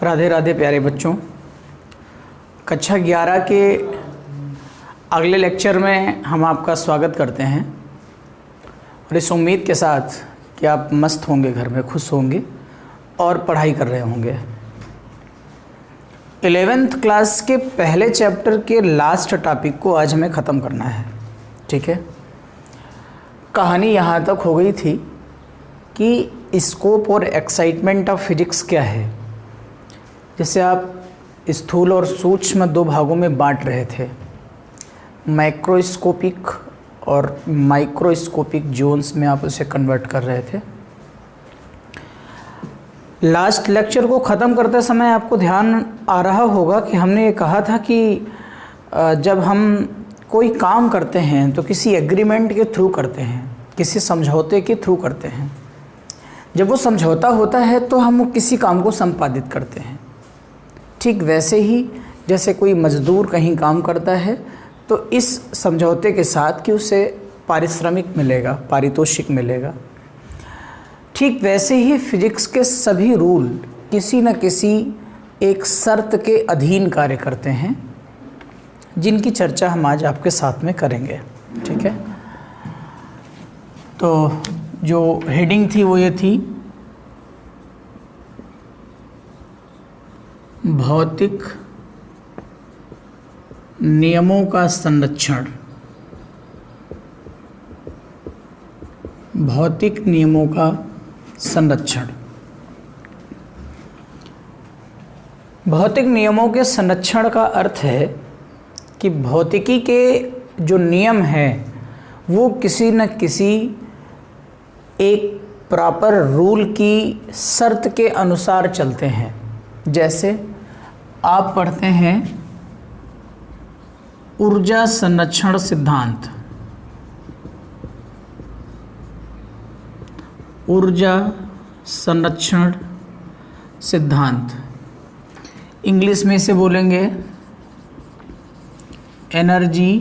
राधे राधे प्यारे बच्चों। कक्षा 11 के अगले लेक्चर में हम आपका स्वागत करते हैं और इस उम्मीद के साथ कि आप मस्त होंगे, घर में खुश होंगे और पढ़ाई कर रहे होंगे। 11th क्लास के पहले चैप्टर के लास्ट टॉपिक को आज हमें ख़त्म करना है। ठीक है, कहानी यहाँ तक हो गई थी कि स्कोप और एक्साइटमेंट ऑफ फिजिक्स क्या है। जैसे आप स्थूल और सूक्ष्म दो भागों में बांट रहे थे, माइक्रोस्कोपिक और माइक्रोस्कोपिक जोन्स में आप उसे कन्वर्ट कर रहे थे। लास्ट लेक्चर को ख़त्म करते समय आपको ध्यान आ रहा होगा कि हमने ये कहा था कि जब हम कोई काम करते हैं तो किसी एग्रीमेंट के थ्रू करते हैं, किसी समझौते के थ्रू करते हैं। जब वो समझौता होता है तो हम किसी काम को संपादित करते हैं। ठीक वैसे ही जैसे कोई मज़दूर कहीं काम करता है तो इस समझौते के साथ कि उसे पारिश्रमिक मिलेगा, पारितोषिक मिलेगा, ठीक वैसे ही फिजिक्स के सभी रूल किसी न किसी एक शर्त के अधीन कार्य करते हैं, जिनकी चर्चा हम आज आपके साथ में करेंगे। ठीक है, तो जो हेडिंग थी वो ये थी, भौतिक नियमों का संरक्षण। भौतिक नियमों का संरक्षण। भौतिक नियमों के संरक्षण का अर्थ है कि भौतिकी के जो नियम हैं वो किसी न किसी एक प्रॉपर रूल की शर्त के अनुसार चलते हैं। जैसे आप पढ़ते हैं ऊर्जा संरक्षण सिद्धांत। ऊर्जा संरक्षण सिद्धांत, इंग्लिश में इसे बोलेंगे एनर्जी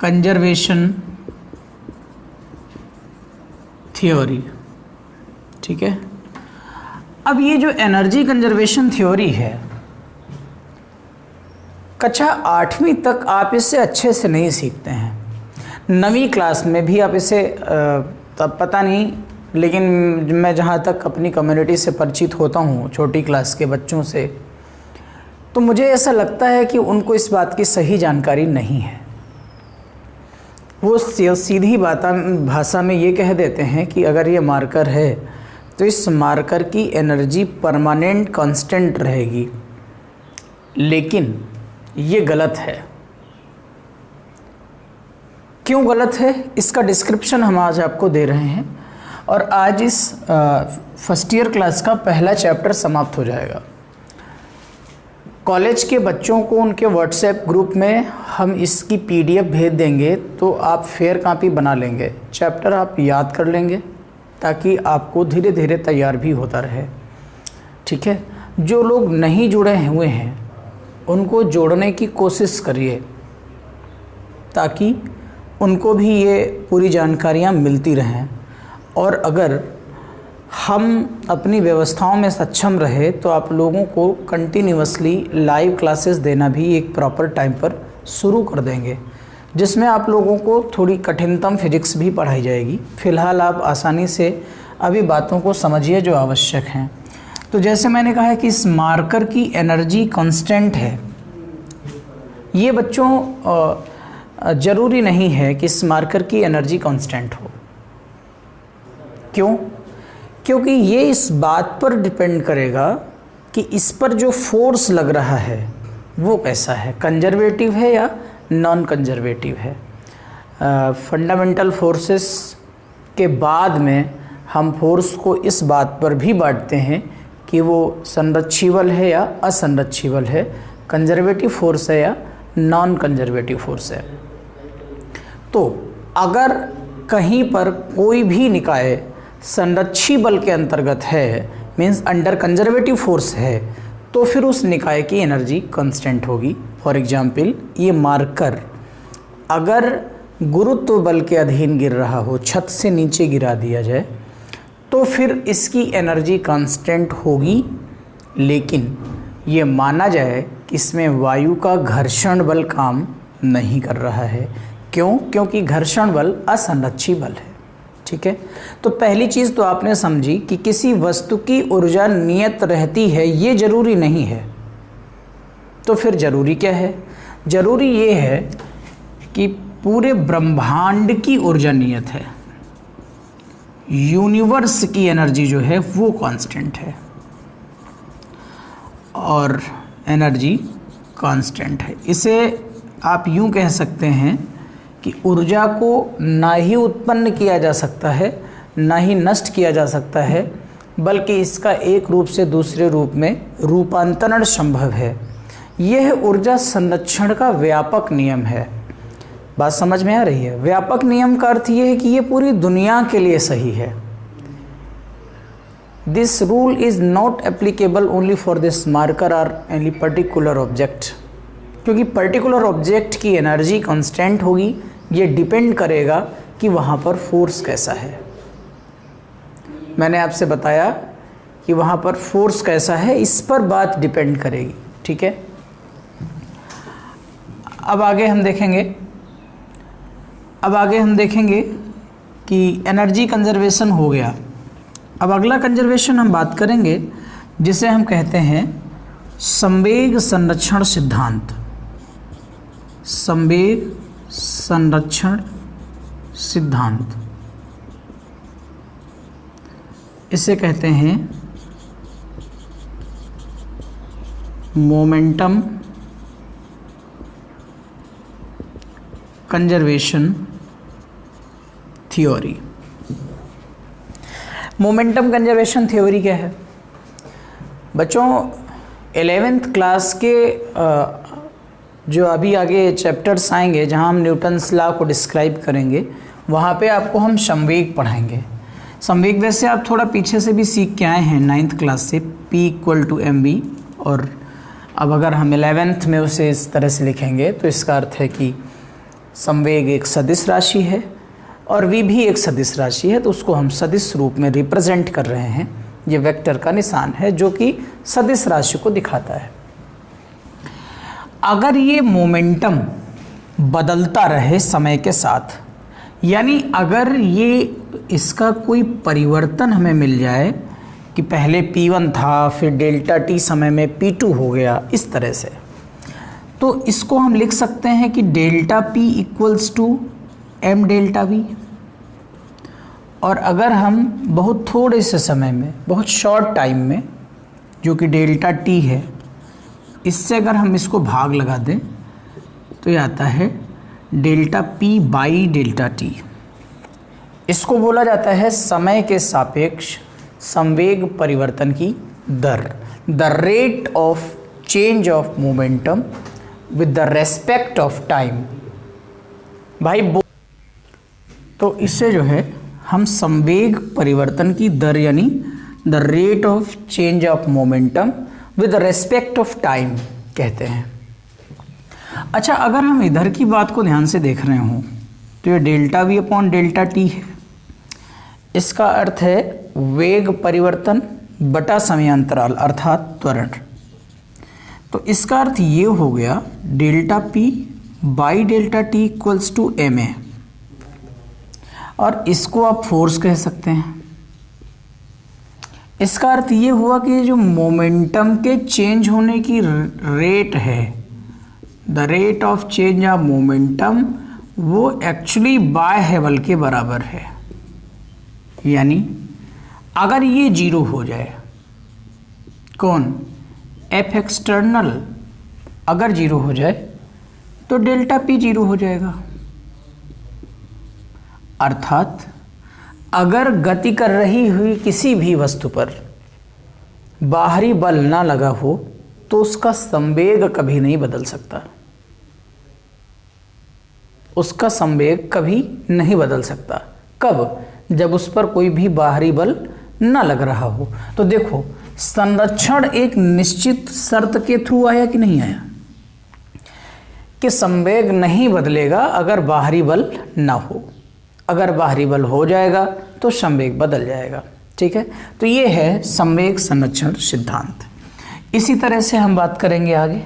कंजर्वेशन थ्योरी। ठीक है, अब ये जो एनर्जी कंजर्वेशन थ्योरी है, कक्षा 8वीं तक आप इसे अच्छे से नहीं सीखते हैं। 9वीं क्लास में भी आप इसे तब पता नहीं, लेकिन मैं जहाँ तक अपनी कम्युनिटी से परिचित होता हूँ, छोटी क्लास के बच्चों से, तो मुझे ऐसा लगता है कि उनको इस बात की सही जानकारी नहीं है। वो सीधी भाषा में ये कह देते हैं कि अगर ये मार्कर है तो इस मार्कर की एनर्जी परमानेंट कांस्टेंट रहेगी, लेकिन ये गलत है। क्यों गलत है, इसका डिस्क्रिप्शन हम आज आपको दे रहे हैं और आज इस फर्स्ट ईयर क्लास का पहला चैप्टर समाप्त हो जाएगा। कॉलेज के बच्चों को उनके व्हाट्सएप ग्रुप में हम इसकी पीडीएफ भेज देंगे, तो आप फेयर कॉपी बना लेंगे, चैप्टर आप याद कर लेंगे ताकि आपको धीरे धीरे तैयार भी होता रहे। ठीक है, जो लोग नहीं जुड़े हुए हैं उनको जोड़ने की कोशिश करिए ताकि उनको भी ये पूरी जानकारियाँ मिलती रहें। और अगर हम अपनी व्यवस्थाओं में सक्षम रहे तो आप लोगों को कंटिन्यूअसली लाइव क्लासेस देना भी एक प्रॉपर टाइम पर शुरू कर देंगे, जिसमें आप लोगों को थोड़ी कठिनतम फिजिक्स भी पढ़ाई जाएगी। फ़िलहाल आप आसानी से अभी बातों को समझिए जो आवश्यक हैं। तो जैसे मैंने कहा है कि इस मार्कर की एनर्जी कांस्टेंट है। ये बच्चों ज़रूरी नहीं है कि इस मार्कर की एनर्जी कांस्टेंट हो। क्यों? क्योंकि ये इस बात पर डिपेंड करेगा कि इस पर जो फोर्स लग रहा है वो कैसा है, कंजर्वेटिव है या नॉन कंजर्वेटिव है। फंडामेंटल फोर्सेस के बाद में हम फोर्स को इस बात पर भी बांटते हैं कि वो संरक्षीबल है या असंरक्षीबल है, कंजर्वेटिव फोर्स है या नॉन कंजर्वेटिव फोर्स है। तो अगर कहीं पर कोई भी निकाय संरक्षी बल के अंतर्गत है, मीन्स अंडर कंजर्वेटिव फोर्स है, तो फिर उस निकाय की एनर्जी कांस्टेंट होगी। फॉर एग्जाम्पल, ये मार्कर अगर गुरुत्व बल के अधीन गिर रहा हो, छत से नीचे गिरा दिया जाए, तो फिर इसकी एनर्जी कांस्टेंट होगी लेकिन ये माना जाए कि इसमें वायु का घर्षण बल काम नहीं कर रहा है। क्यों? क्योंकि घर्षण बल असंरक्षी बल है। ठीक है, तो पहली चीज़ तो आपने समझी कि किसी वस्तु की ऊर्जा नियत रहती है, ये जरूरी नहीं है। तो फिर जरूरी क्या है? जरूरी ये है कि पूरे ब्रह्मांड की ऊर्जा नियत है, यूनिवर्स की एनर्जी जो है वो कांस्टेंट है और एनर्जी कांस्टेंट है। इसे आप यूं कह सकते हैं कि ऊर्जा को ना ही उत्पन्न किया जा सकता है, ना ही नष्ट किया जा सकता है, बल्कि इसका एक रूप से दूसरे रूप में रूपांतरण संभव है। यह ऊर्जा संरक्षण का व्यापक नियम है। बात समझ में आ रही है? व्यापक नियम का अर्थ यह है कि यह पूरी दुनिया के लिए सही है। This rule is not applicable only for this marker और एनी पर्टिकुलर ऑब्जेक्ट, क्योंकि पर्टिकुलर ऑब्जेक्ट की एनर्जी कांस्टेंट होगी। ये डिपेंड करेगा कि वहाँ पर फोर्स कैसा है। मैंने आपसे बताया कि वहाँ पर फोर्स कैसा है, इस पर बात डिपेंड करेगी। ठीक है, अब आगे हम देखेंगे कि एनर्जी कंजर्वेशन हो गया। अब अगला कंजर्वेशन हम बात करेंगे जिसे हम कहते हैं संवेग संरक्षण सिद्धांत। संवेग संरक्षण सिद्धांत, इसे कहते हैं momentum conservation theory. Momentum conservation theory क्या है बच्चों? 11th क्लास के जो अभी आगे चैप्टर्स आएंगे जहां हम न्यूटन्स लॉ को डिस्क्राइब करेंगे, वहां पे आपको हम संवेग पढ़ाएंगे। संवेग वैसे आप थोड़ा पीछे से भी सीख के आए हैं 9th क्लास से, P = mv, और अब अगर हम 11th में उसे इस तरह से लिखेंगे तो इसका अर्थ है कि संवेग एक सदिश राशि है और v भी एक सदिश राशि है, तो उसको हम सदिश रूप में रिप्रेजेंट कर रहे हैं। ये वेक्टर का निशान है जो कि सदिश राशि को दिखाता है। अगर ये मोमेंटम बदलता रहे समय के साथ, यानी अगर ये इसका कोई परिवर्तन हमें मिल जाए कि पहले P1 था, फिर डेल्टा t समय में P2 हो गया, इस तरह से, तो इसको हम लिख सकते हैं कि delta P = m delta v। और अगर हम बहुत थोड़े से समय में, बहुत शॉर्ट टाइम में, जो कि डेल्टा t है, इससे अगर हम इसको भाग लगा दें तो ये आता है डेल्टा P/डेल्टा t। इसको बोला जाता है समय के सापेक्ष संवेग परिवर्तन की दर, the rate of change of momentum with the respect of time. भाई तो इससे जो है हम संवेग परिवर्तन की दर यानी the rate of change of momentum with respect of time कहते हैं। अच्छा, अगर हम इधर की बात को ध्यान से देख रहे हों तो ये डेल्टा v/डेल्टा t है। इसका अर्थ है वेग परिवर्तन बटा समयांतराल अर्थात त्वरण। तो इसका अर्थ ये हो गया डेल्टा P/डेल्टा t = ma, और इसको आप फोर्स कह सकते हैं। इसका अर्थ ये हुआ कि जो मोमेंटम के चेंज होने की रेट है, the rate of change of momentum, वो एक्चुअली बाह्य बल के बराबर है। यानी अगर ये 0 हो जाए, कौन? F एक्सटर्नल अगर 0 हो जाए तो डेल्टा P 0 हो जाएगा। अर्थात अगर गति कर रही हुई किसी भी वस्तु पर बाहरी बल ना लगा हो तो उसका संवेग कभी नहीं बदल सकता। उसका संवेग कभी नहीं बदल सकता। कब? जब उस पर कोई भी बाहरी बल ना लग रहा हो। तो देखो, संरक्षण एक निश्चित शर्त के थ्रू आया कि नहीं आया, कि संवेग नहीं बदलेगा अगर बाहरी बल ना हो। अगर बाहरी बल हो जाएगा तो संवेग बदल जाएगा। ठीक है, तो ये है संवेग संरक्षण सिद्धांत। इसी तरह से हम बात करेंगे आगे।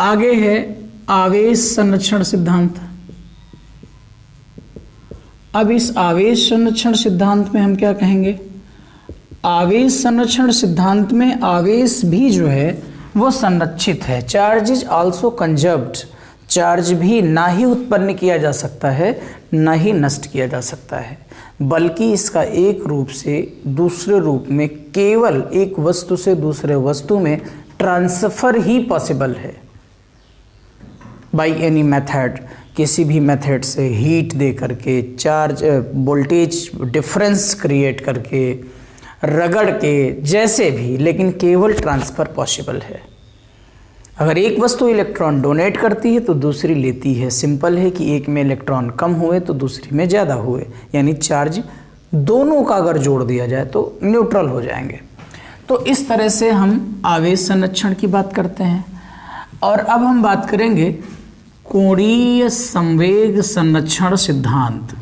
आगे है आवेश संरक्षण सिद्धांत। अब इस आवेश संरक्षण सिद्धांत में हम क्या कहेंगे? आवेश संरक्षण सिद्धांत में आवेश भी जो है वो संरक्षित है। Charge is also conserved. Charge भी ना ही उत्पन्न किया जा सकता है ना ही नष्ट किया जा सकता है, बल्कि इसका एक रूप से दूसरे रूप में केवल एक वस्तु से दूसरे वस्तु में ट्रांसफर ही पॉसिबल है बाय एनी मेथड। किसी भी मेथड से हीट दे करके, चार्ज वोल्टेज डिफरेंस क्रिएट करके, रगड़ के, जैसे भी, लेकिन केवल ट्रांसफ़र पॉसिबल है। अगर एक वस्तु इलेक्ट्रॉन डोनेट करती है तो दूसरी लेती है। सिंपल है कि एक में इलेक्ट्रॉन कम हुए तो दूसरी में ज़्यादा हुए, यानी चार्ज दोनों का अगर जोड़ दिया जाए तो न्यूट्रल हो जाएंगे। तो इस तरह से हम आवेश संरक्षण की बात करते हैं। और अब हम बात करेंगे कोणीय संवेग संरक्षण सिद्धांत।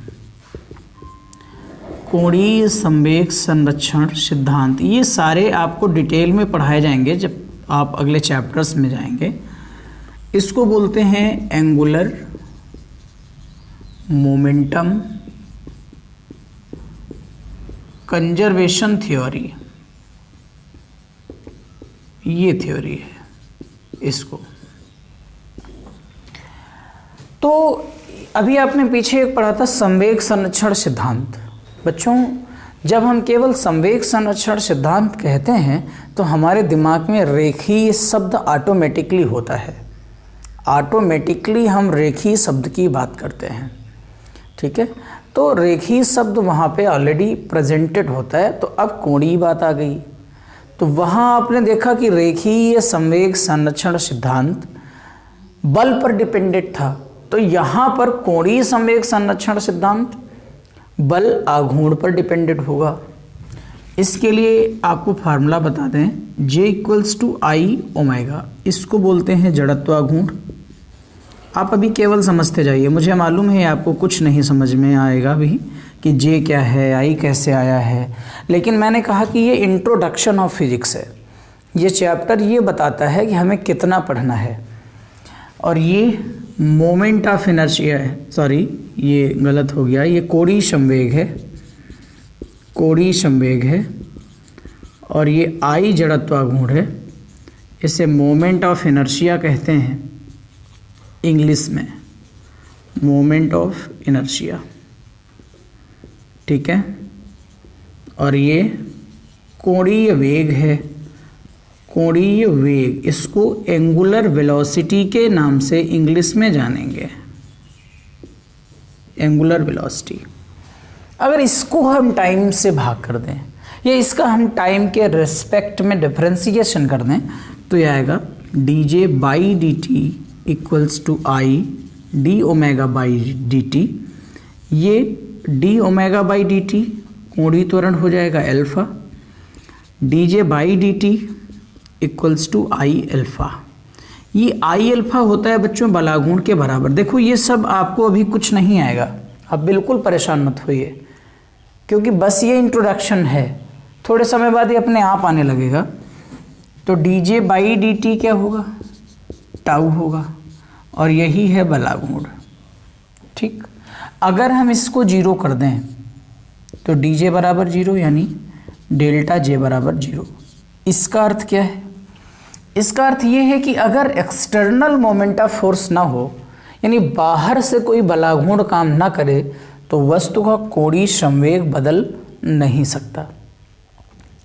कोणीय संवेग संरक्षण सिद्धांत, ये सारे आपको डिटेल में पढ़ाए जाएंगे जब आप अगले चैप्टर्स में जाएंगे। इसको बोलते हैं एंगुलर मोमेंटम कंजर्वेशन थ्योरी। ये थ्योरी है इसको। तो अभी आपने पीछे एक पढ़ा था संवेग संरक्षण सिद्धांत। बच्चों, जब हम केवल संवेग संरक्षण सिद्धांत कहते हैं तो हमारे दिमाग में रेखीय शब्द ऑटोमेटिकली होता है। ऑटोमेटिकली हम रेखीय शब्द की बात करते हैं, ठीक है। तो रेखीय शब्द वहाँ पे ऑलरेडी प्रेजेंटेड होता है। तो अब कोणीय बात आ गई। तो वहाँ आपने देखा कि रेखीय संवेग संरक्षण सिद्धांत बल पर डिपेंडेंट था। तो यहाँ पर कोणीय संवेग संरक्षण सिद्धांत बल आघूर्ण पर डिपेंडेंट होगा। इसके लिए आपको फार्मूला बता दें, J = I ओमेगा। इसको बोलते हैं जड़त्वाघूर्ण। आप अभी केवल समझते जाइए, मुझे मालूम है आपको कुछ नहीं समझ में आएगा अभी कि J क्या है, I कैसे आया है, लेकिन मैंने कहा कि ये इंट्रोडक्शन ऑफ फिजिक्स है। ये चैप्टर ये बताता है कि हमें कितना पढ़ना है। और ये मोमेंट ऑफ इनर्शिया है, सॉरी ये गलत हो गया, ये कोणीय संवेग है, कोणीय संवेग है। और ये I जड़त्वाघूर्ण है। इसे मोमेंट ऑफ इनर्शिया कहते हैं इंग्लिश में, मोमेंट ऑफ इनर्शिया, ठीक है। और ये कोणीय वेग है, कोणीय वेग। इसको एंगुलर वेलोसिटी के नाम से इंग्लिश में जानेंगे, एंगुलर वेलोसिटी। अगर इसको हम टाइम से भाग कर दें या इसका हम टाइम के रिस्पेक्ट में डिफरेंशिएशन कर दें तो यह आएगा dJ/dt = I dω/dt। ये dω/dt कोणीय त्वरण हो जाएगा अल्फा। dJ/dt = I alpha. ये I अल्फा होता है बच्चों बलाघूर्ण के बराबर। देखो ये सब आपको अभी कुछ नहीं आएगा, आप बिल्कुल परेशान मत होइए, क्योंकि बस ये इंट्रोडक्शन है। थोड़े समय बाद ये अपने आप आने लगेगा। तो dJ/dt क्या होगा? टाउ होगा, और यही है बलाघूर्ण, ठीक। अगर हम इसको 0 कर दें तो dJ = 0, यानी डेल्टा J = 0। इसका अर्थ क्या है? इसका अर्थ ये है कि अगर एक्सटर्नल मोमेंट ऑफ फोर्स ना हो, यानी बाहर से कोई बलाघूर्ण काम ना करे, तो वस्तु का कोणीय संवेग बदल नहीं सकता।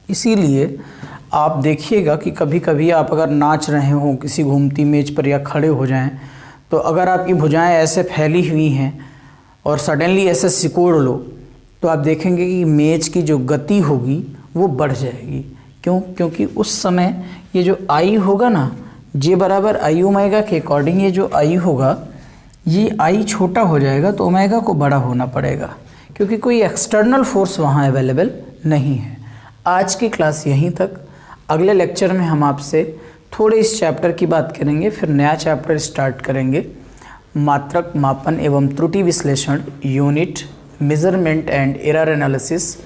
इसीलिए आप देखिएगा कि कभी कभी आप अगर नाच रहे हो किसी घूमती मेज पर या खड़े हो जाएं, तो अगर आपकी भुजाएं ऐसे फैली हुई हैं और सडनली ऐसे सिकोड़ लो, तो आप देखेंगे कि मेज की जो गति होगी वो बढ़ जाएगी। क्यों? क्योंकि उस समय ये जो I होगा ना, J = I ओमेगा के अकॉर्डिंग ये जो I होगा, ये I छोटा हो जाएगा तो ओमेगा को बड़ा होना पड़ेगा, क्योंकि कोई एक्सटर्नल फोर्स वहाँ अवेलेबल नहीं है। आज की क्लास यहीं तक। अगले लेक्चर में हम आपसे थोड़े इस चैप्टर की बात करेंगे, फिर नया चैप्टर स्टार्ट करेंगे, मात्रक मापन एवं त्रुटि विश्लेषण unit measurement and error analysis.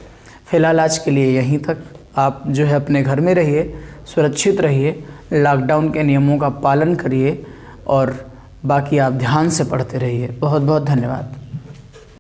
फ़िलहाल आज के लिए यहीं तक। आप जो है अपने घर में रहिए, सुरक्षित रहिए, लॉकडाउन के नियमों का पालन करिए और बाकी आप ध्यान से पढ़ते रहिए। बहुत बहुत धन्यवाद।